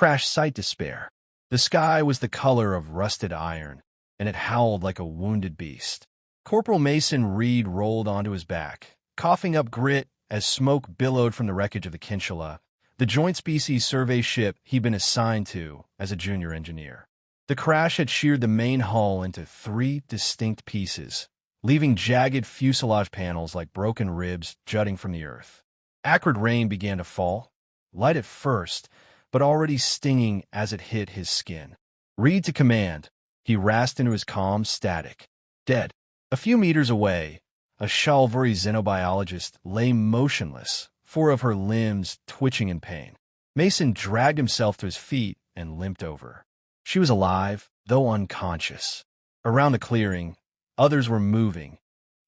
crashed sight to spare. The sky was the color of rusted iron, and it howled like a wounded beast. Corporal Mason Reid rolled onto his back, coughing up grit as smoke billowed from the wreckage of the Kinshula, the joint species survey ship he'd been assigned to as a junior engineer. The crash had sheared the main hull into 3 distinct pieces, leaving jagged fuselage panels like broken ribs jutting from the earth. Acrid rain began to fall, light at first, but already stinging as it hit his skin. Reid to command, he rasped into his calm static. Dead. A few meters away, a HFY xenobiologist lay motionless, 4 of her limbs twitching in pain. Mason dragged himself to his feet and limped over. She was alive, though unconscious. Around the clearing, others were moving.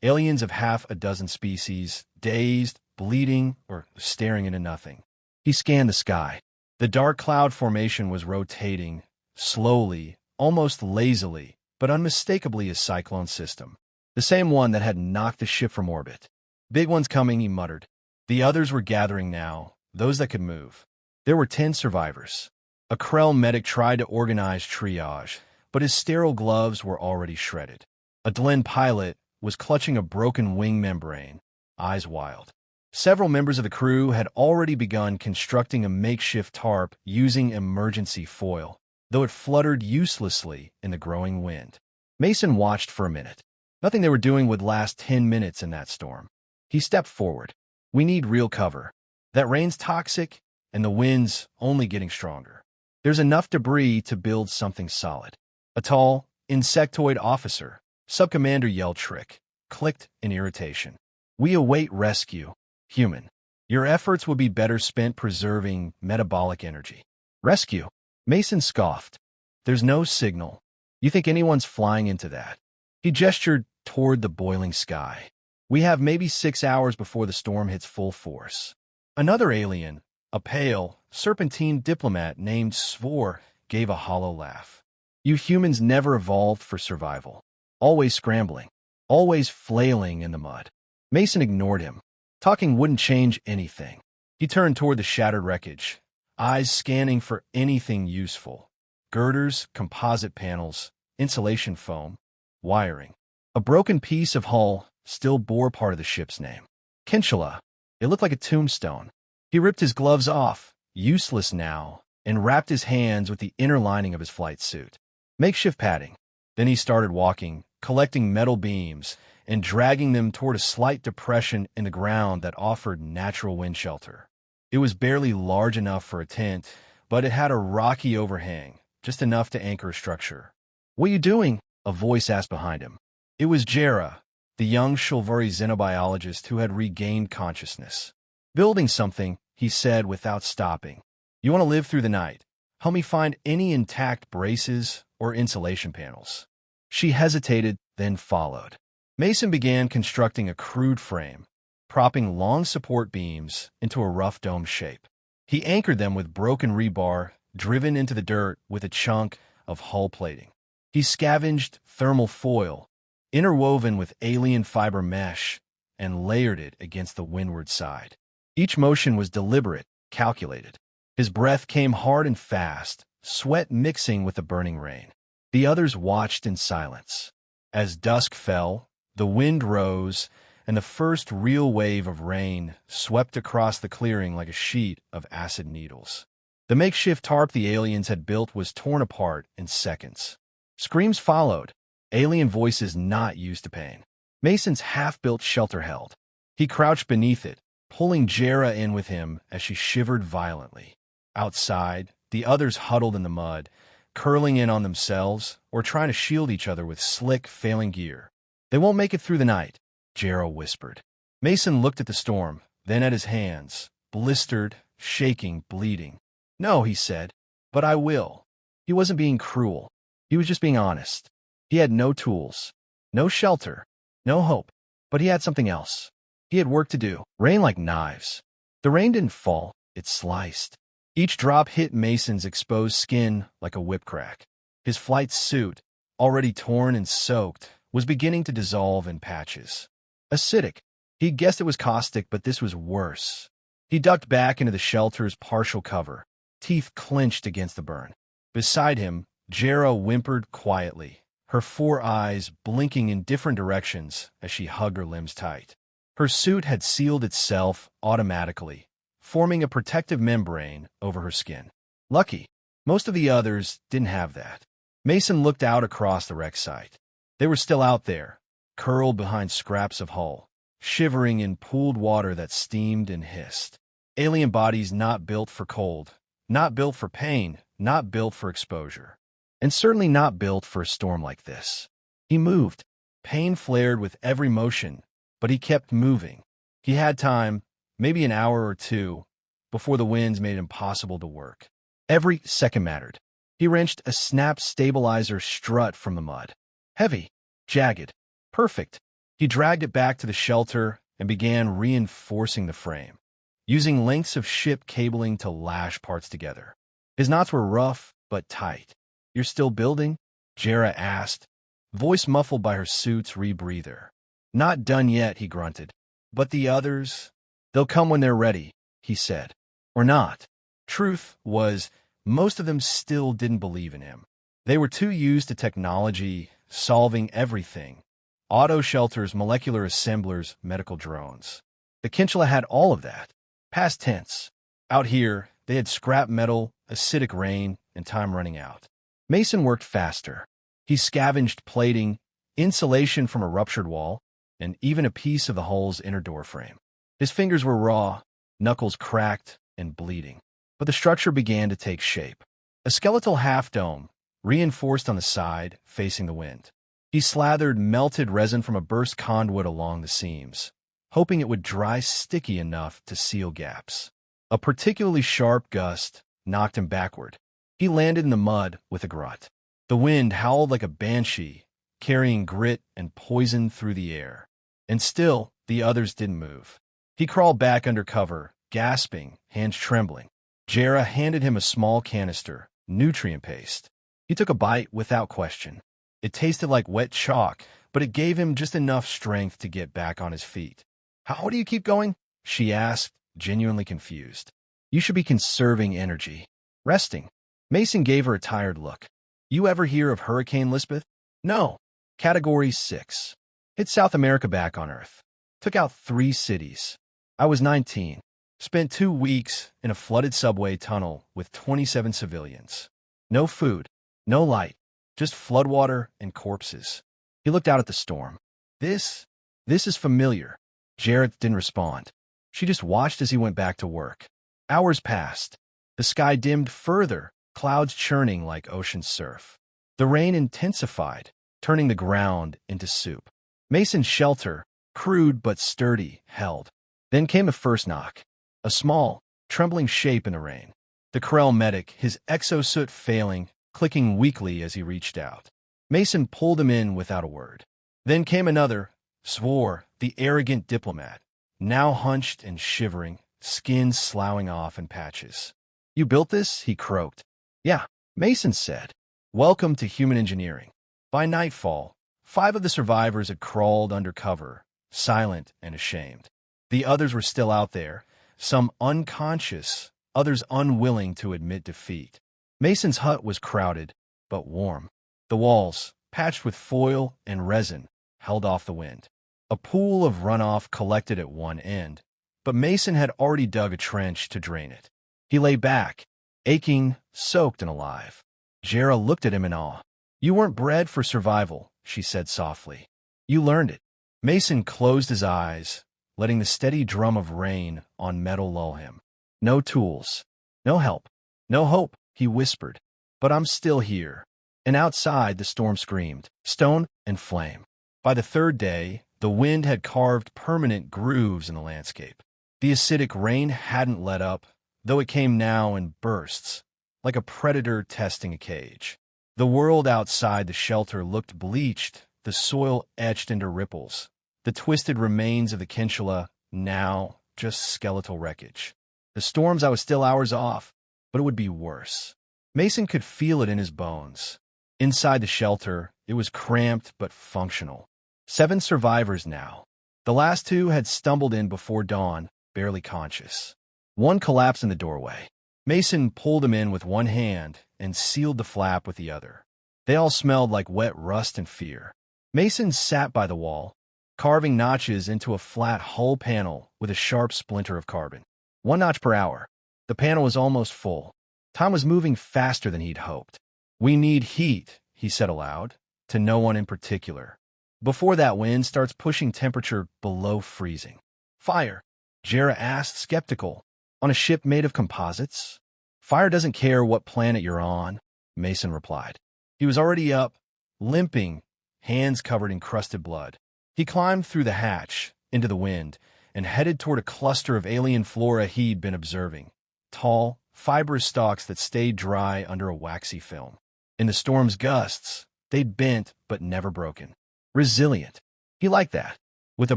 Aliens of half a dozen species, dazed, bleeding, or staring into nothing. He scanned the sky. The dark cloud formation was rotating, slowly, almost lazily, but unmistakably a cyclone system. The same one that had knocked the ship from orbit. Big one's coming, he muttered. The others were gathering now, those that could move. There were 10 survivors. A Krell medic tried to organize triage, but his sterile gloves were already shredded. A Dlen pilot was clutching a broken wing membrane, eyes wild. Several members of the crew had already begun constructing a makeshift tarp using emergency foil, though it fluttered uselessly in the growing wind. Mason watched for a minute. Nothing they were doing would last 10 minutes in that storm. He stepped forward. We need real cover. That rain's toxic, and the wind's only getting stronger. There's enough debris to build something solid. A tall, insectoid officer, Subcommander Yeltrick, clicked in irritation. We await rescue. Human. Your efforts would be better spent preserving metabolic energy. Rescue? Mason scoffed. There's no signal. You think anyone's flying into that? He gestured toward the boiling sky. We have maybe 6 hours before the storm hits full force. Another alien, a pale, serpentine diplomat named Svor, gave a hollow laugh. You humans never evolved for survival. Always scrambling. Always flailing in the mud. Mason ignored him. Talking wouldn't change anything. He turned toward the shattered wreckage, eyes scanning for anything useful. Girders, composite panels, insulation foam, wiring. A broken piece of hull still bore part of the ship's name. Kinshula. It looked like a tombstone. He ripped his gloves off, useless now, and wrapped his hands with the inner lining of his flight suit. Makeshift padding. Then he started walking, collecting metal beams, and dragging them toward a slight depression in the ground that offered natural wind shelter. It was barely large enough for a tent, but it had a rocky overhang, just enough to anchor a structure. What are you doing? A voice asked behind him. It was Jera, the young HFY xenobiologist who had regained consciousness. Building something, he said without stopping. You want to live through the night. Help me find any intact braces or insulation panels. She hesitated, then followed. Mason began constructing a crude frame, propping long support beams into a rough dome shape. He anchored them with broken rebar driven into the dirt with a chunk of hull plating. He scavenged thermal foil, interwoven with alien fiber mesh, and layered it against the windward side. Each motion was deliberate, calculated. His breath came hard and fast, sweat mixing with the burning rain. The others watched in silence. As dusk fell, the wind rose, and the first real wave of rain swept across the clearing like a sheet of acid needles. The makeshift tarp the aliens had built was torn apart in seconds. Screams followed, alien voices not used to pain. Mason's half-built shelter held. He crouched beneath it, pulling Jera in with him as she shivered violently. Outside, the others huddled in the mud, curling in on themselves or trying to shield each other with slick, failing gear. They won't make it through the night, Jera whispered. Mason looked at the storm, then at his hands, blistered, shaking, bleeding. No, he said, but I will. He wasn't being cruel. He was just being honest. He had no tools, no shelter, no hope, but he had something else. He had work to do. Rain like knives. The rain didn't fall, it sliced. Each drop hit Mason's exposed skin like a whip crack. His flight suit, already torn and soaked, was beginning to dissolve in patches. Acidic. He guessed it was caustic, but this was worse. He ducked back into the shelter's partial cover, teeth clenched against the burn. Beside him, Jera whimpered quietly, her 4 eyes blinking in different directions as she hugged her limbs tight. Her suit had sealed itself automatically, forming a protective membrane over her skin. Lucky. Most of the others didn't have that. Mason looked out across the wreck site. They were still out there, curled behind scraps of hull, shivering in pooled water that steamed and hissed. Alien bodies not built for cold, not built for pain, not built for exposure, and certainly not built for a storm like this. He moved. Pain flared with every motion, but he kept moving. He had time, maybe an hour or two, before the winds made it impossible to work. Every second mattered. He wrenched a snap stabilizer strut from the mud. Heavy, jagged, perfect. He dragged it back to the shelter and began reinforcing the frame, using lengths of ship cabling to lash parts together. His knots were rough but tight. "You're still building?" Jera asked, voice muffled by her suit's rebreather. "Not done yet," he grunted. "But the others? They'll come when they're ready," he said. Or not. Truth was, most of them still didn't believe in him. They were too used to technology, solving everything. Auto shelters, molecular assemblers, medical drones. The Kinchula had all of that. Past tense. Out here, they had scrap metal, acidic rain, and time running out. Mason worked faster. He scavenged plating, insulation from a ruptured wall, and even a piece of the hull's inner door frame. His fingers were raw, knuckles cracked and bleeding. But the structure began to take shape. A skeletal half-dome, reinforced on the side, facing the wind. He slathered melted resin from a burst conduit along the seams, hoping it would dry sticky enough to seal gaps. A particularly sharp gust knocked him backward. He landed in the mud with a grunt. The wind howled like a banshee, carrying grit and poison through the air. And still, the others didn't move. He crawled back under cover, gasping, hands trembling. Jera handed him a small canister, nutrient paste. He took a bite without question. It tasted like wet chalk, but it gave him just enough strength to get back on his feet. "How do you keep going?" she asked, genuinely confused. "You should be conserving energy. Resting." Mason gave her a tired look. "You ever hear of Hurricane Lisbeth?" "No." Category 6. Hit South America back on Earth. Took out 3 cities. I was 19. Spent 2 weeks in a flooded subway tunnel with 27 civilians. No food, no light, just floodwater and corpses. He looked out at the storm. This is familiar." Jarrett didn't respond. She just watched as he went back to work. Hours passed. The sky dimmed further, clouds churning like ocean surf. The rain intensified, turning the ground into soup. Mason's shelter, crude but sturdy, held. Then came the first knock. A small, trembling shape in the rain. The Krell medic, his exosuit failing, clicking weakly as he reached out. Mason pulled him in without a word. Then came another, Swore, the arrogant diplomat, now hunched and shivering, skin sloughing off in patches. "You built this?" he croaked. "Yeah," Mason said. "Welcome to human engineering." By nightfall, 5 of the survivors had crawled under cover, silent and ashamed. The others were still out there, some unconscious, others unwilling to admit defeat. Mason's hut was crowded, but warm. The walls, patched with foil and resin, held off the wind. A pool of runoff collected at one end, but Mason had already dug a trench to drain it. He lay back, aching, soaked and alive. Jera looked at him in awe. "You weren't bred for survival," she said softly. "You learned it." Mason closed his eyes, letting the steady drum of rain on metal lull him. "No tools, no help, no hope," he whispered. "But I'm still here." And outside the storm screamed, stone and flame. By the 3rd day, the wind had carved permanent grooves in the landscape. The acidic rain hadn't let up, though it came now in bursts, like a predator testing a cage. The world outside the shelter looked bleached, the soil etched into ripples. The twisted remains of the Kinchula, now just skeletal wreckage. The storms, I was still hours off, but it would be worse. Mason could feel it in his bones. Inside the shelter, it was cramped but functional. 7 survivors now. The last 2 had stumbled in before dawn, barely conscious. One collapsed in the doorway. Mason pulled him in with one hand and sealed the flap with the other. They all smelled like wet rust and fear. Mason sat by the wall, carving notches into a flat hull panel with a sharp splinter of carbon. 1 notch per hour. The panel was almost full. Time was moving faster than he'd hoped. "We need heat," he said aloud, to no one in particular, "before that wind starts pushing temperature below freezing." "Fire?" Jera asked, skeptical. "On a ship made of composites?" "Fire doesn't care what planet you're on," Mason replied. He was already up, limping, hands covered in crusted blood. He climbed through the hatch, into the wind, and headed toward a cluster of alien flora he'd been observing. Tall, fibrous stalks that stayed dry under a waxy film. In the storm's gusts, they'd bent but never broken. Resilient. He liked that. With a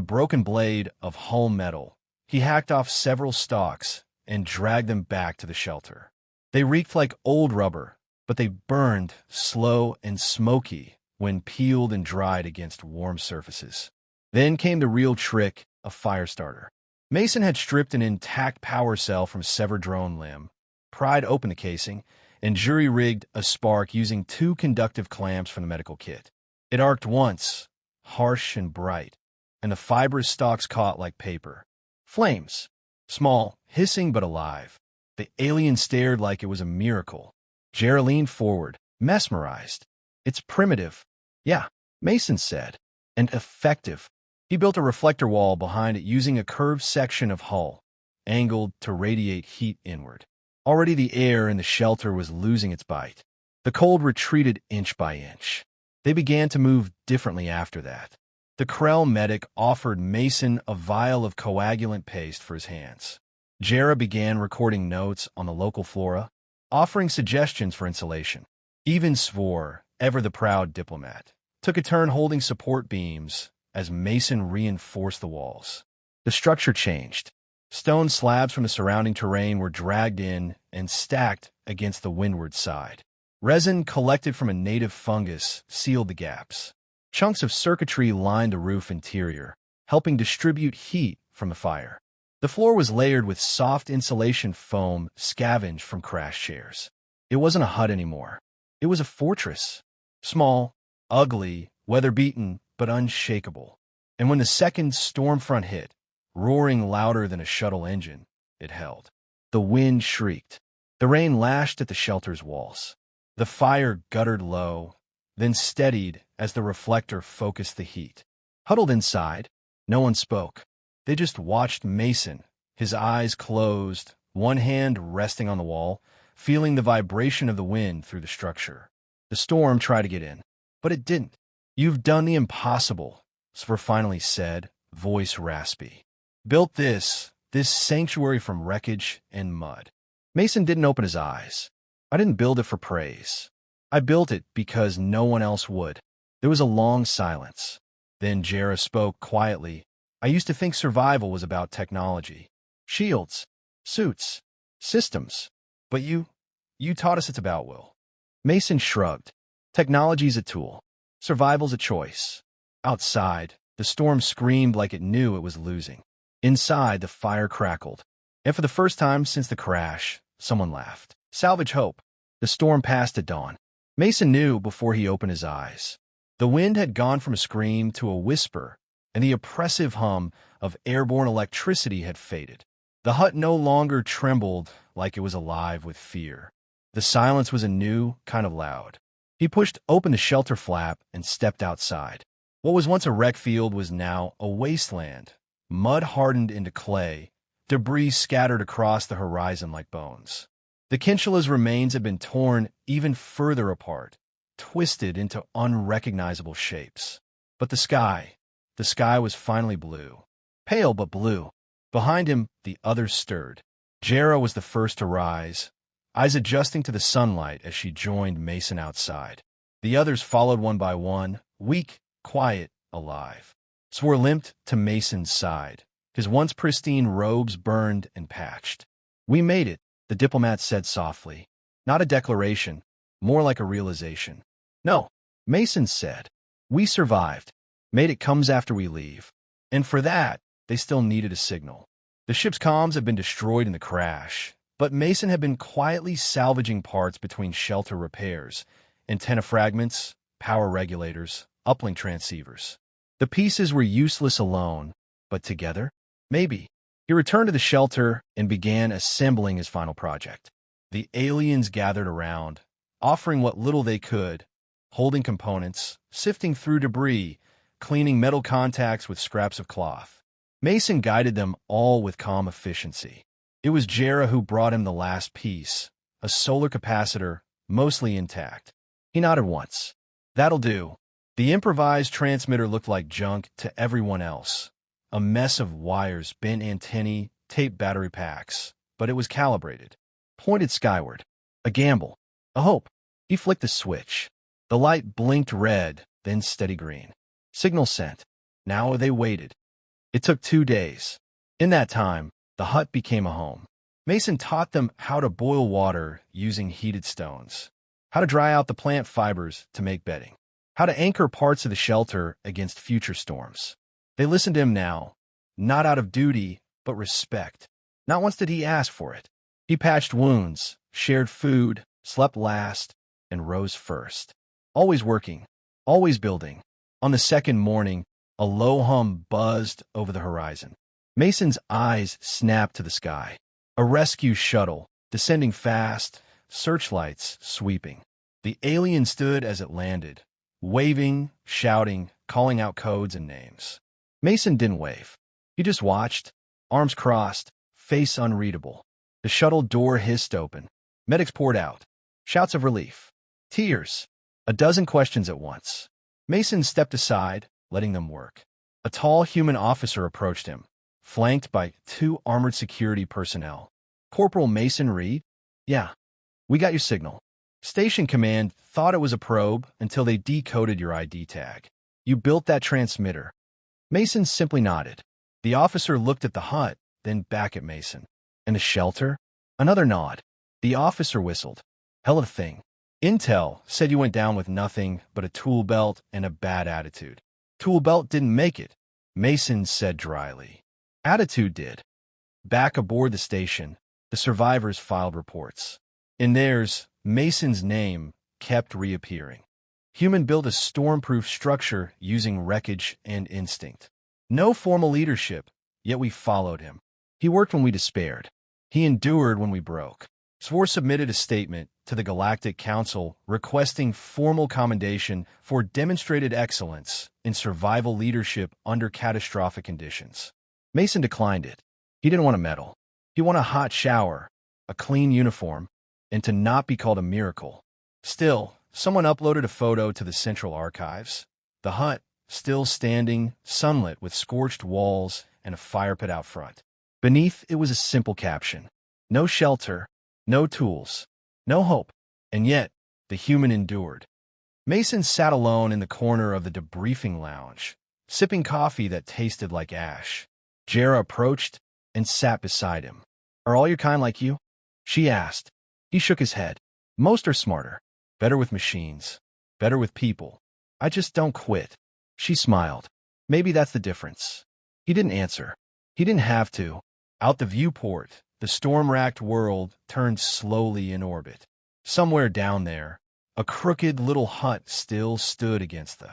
broken blade of hull metal, he hacked off several stalks and dragged them back to the shelter. They reeked like old rubber, but they burned slow and smoky when peeled and dried against warm surfaces. Then came the real trick, a fire starter. Mason had stripped an intact power cell from a severed drone limb, pried open the casing, and jury-rigged a spark using 2 conductive clamps from the medical kit. It arced once, harsh and bright, and the fibrous stalks caught like paper. Flames. Small, hissing but alive. The alien stared like it was a miracle. Jera leaned forward, mesmerized. "It's primitive." "Yeah," Mason said, "and effective." He built a reflector wall behind it using a curved section of hull, angled to radiate heat inward. Already the air in the shelter was losing its bite. The cold retreated inch by inch. They began to move differently after that. The Krell medic offered Mason a vial of coagulant paste for his hands. Jera began recording notes on the local flora, offering suggestions for insulation. Even Svor, ever the proud diplomat, took a turn holding support beams as Mason reinforced the walls. The structure changed. Stone slabs from the surrounding terrain were dragged in and stacked against the windward side. Resin collected from a native fungus sealed the gaps. Chunks of circuitry lined the roof interior, helping distribute heat from the fire. The floor was layered with soft insulation foam scavenged from crashed chairs. It wasn't a hut anymore. It was a fortress. Small, ugly, weather-beaten, but unshakable. And when the second storm front hit, roaring louder than a shuttle engine, it held. The wind shrieked. The rain lashed at the shelter's walls. The fire guttered low, then steadied as the reflector focused the heat. Huddled inside, no one spoke. They just watched Mason, his eyes closed, one hand resting on the wall, feeling the vibration of the wind through the structure. The storm tried to get in, but it didn't. "You've done the impossible," Svor finally said, voice raspy. "Built this sanctuary from wreckage and mud." Mason didn't open his eyes. "I didn't build it for praise. I built it because no one else would." There was a long silence. Then Jera spoke quietly. "I used to think survival was about technology. Shields, suits, systems. But you taught us it's about will." Mason shrugged. "Technology's a tool. Survival's a choice." Outside, the storm screamed like it knew it was losing. Inside, the fire crackled. And for the first time since the crash, someone laughed. "Salvage hope." The storm passed at dawn. Mason knew before he opened his eyes. The wind had gone from a scream to a whisper, and the oppressive hum of airborne electricity had faded. The hut no longer trembled like it was alive with fear. The silence was a new kind of loud. He pushed open the shelter flap and stepped outside. What was once a rec field was now a wasteland, mud hardened into clay, debris scattered across the horizon like bones. The Kinshala's remains had been torn even further apart, twisted into unrecognizable shapes. But the sky was finally blue. Pale but blue. Behind him, the others stirred. Jera was the first to rise, eyes adjusting to the sunlight as she joined Mason outside. The others followed one by one, weak, quiet, alive. Svor limped to Mason's side, his once pristine robes burned and patched. "We made it," the diplomat said softly. Not a declaration, more like a realization. "No," Mason said. "We survived. Made it comes after we leave. And for that, they still needed a signal. The ship's comms had been destroyed in the crash, But Mason had been quietly salvaging parts between shelter repairs, antenna fragments, power regulators, uplink transceivers. The pieces were useless alone, but together? Maybe. He returned to the shelter and began assembling his final project. The aliens gathered around, offering what little they could, holding components, sifting through debris, cleaning metal contacts with scraps of cloth. Mason guided them all with calm efficiency. It was Jera who brought him the last piece, a solar capacitor, mostly intact. He nodded once. That'll do. The improvised transmitter looked like junk to everyone else. A mess of wires, bent antennae, taped battery packs. But it was calibrated. Pointed skyward. A gamble. A hope. He flicked the switch. The light blinked red, then steady green. Signal sent. Now they waited. It took 2 days. In that time, the hut became a home. Mason taught them how to boil water using heated stones, how to dry out the plant fibers to make bedding, how to anchor parts of the shelter against future storms. They listened to him now, not out of duty, but respect. Not once did he ask for it. He patched wounds, shared food, slept last, and rose first. Always working, always building. On the second morning, a low hum buzzed over the horizon. Mason's eyes snapped to the sky. A rescue shuttle, descending fast, searchlights sweeping. The alien stood as it landed, waving, shouting, calling out codes and names. Mason didn't wave. He just watched, arms crossed, face unreadable. The shuttle door hissed open. Medics poured out. Shouts of relief. Tears. A dozen questions at once. Mason stepped aside, letting them work. A tall human officer approached him, flanked by 2 armored security personnel. Corporal Mason Reid? Yeah, we got your signal. Station Command thought it was a probe until they decoded your ID tag. You built that transmitter. Mason simply nodded. The officer looked at the hut, then back at Mason. And the shelter? Another nod. The officer whistled. Hell of a thing. Intel said you went down with nothing but a tool belt and a bad attitude. Tool belt didn't make it, Mason said dryly. Attitude did. Back aboard the station, the survivors filed reports. In theirs, Mason's name kept reappearing. Human built a stormproof structure using wreckage and instinct. No formal leadership, yet we followed him. He worked when we despaired. He endured when we broke. SWOR submitted a statement to the Galactic Council requesting formal commendation for demonstrated excellence in survival leadership under catastrophic conditions. Mason declined it. He didn't want a medal. He wanted a hot shower, a clean uniform, and to not be called a miracle. Still, someone uploaded a photo to the Central Archives. The hut, still standing, sunlit with scorched walls and a fire pit out front. Beneath it was a simple caption. No shelter, no tools, no hope. And yet, the human endured. Mason sat alone in the corner of the debriefing lounge, sipping coffee that tasted like ash. Jera approached and sat beside him. Are all your kind like you? She asked. He shook his head. Most are smarter. Better with machines. Better with people. I just don't quit. She smiled. Maybe that's the difference. He didn't answer. He didn't have to. Out the viewport, the storm-racked world turned slowly in orbit. Somewhere down there, a crooked little hut still stood against the